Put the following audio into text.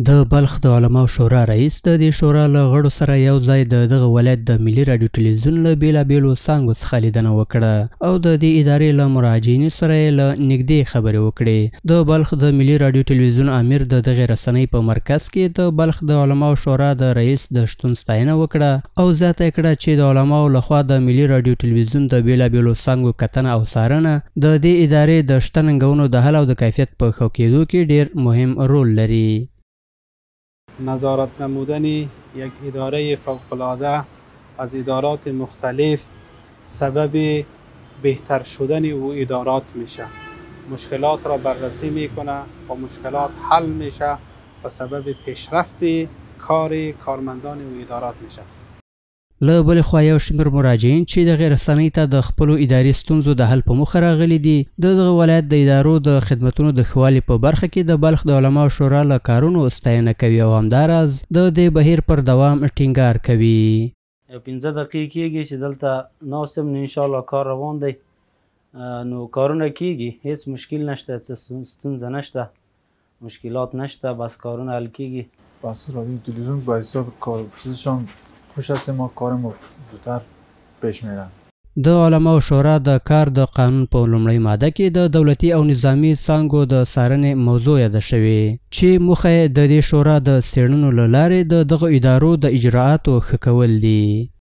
د بلخ د علماو شورا رئیس د دې شورا له غړو سره یو ځای د دغه ولایت د ملي راډیو ټلویزیون له بېلابېلو څانګو څخه لیدنه وکړه او د دې ادارې له مراجعینو سره یې له نږدې خبرې وکړې. د بلخ د ملي راډیو ټلویزیون امیر د دغې رسنۍ په مرکز کې د بلخ د علماو شورا د رئیس د شتون ستاینه وکړه او زیاته یې کړه چې د علماو لخوا د ملي راډیو ټلویزیون د بېلابېلو څانګو کتنه او څارنه د دې ادارې د شته ننګونو د حل او د کیفیت په ښه کېدو کې ډېر مهم رول لري. نظارت نمودن یک اداره فوق‌العاده از ادارات مختلف سبب بهتر شدن او ادارات میشه. مشکلات را بررسی میکنه و مشکلات حل میشه و سبب پیشرفت کارمندان او ادارات میشه. له بلې خوا یو شمېر مراجعین چې دغې رسنۍ ته د خپلو اداري ستونزو د حل په موخه راغلي دي د دغه ولایت د ادارو د خدمتونو د ښه والي په برخه کې د بلخ د علماو شورا له کارونو ستاینه کوي او همداراز د دې بهیر پر دوام ټینګار کوي. 15 دقیقې کېږي چې دلته ناست یم، انشاءالله کار روان دی، نو کارونه کېږي، هیڅ مشکل نشته، څه ستونزه نشته، مشکلات نشته، بس کارونه حل کېږي. بس رادیو تلویزیون با حساب کار چیزشان خوش است، ما کارمو زودتر پیش میرن. د علماو شورا د کار د قانون په لومړۍ ماده کې د دولتي او نظامي څانګو د څارنې موضوع یاده شوې چې موخه یې د دې شورا د څېړنو له لارې د دغو ادارو د اجراعاتو ښه کول دي.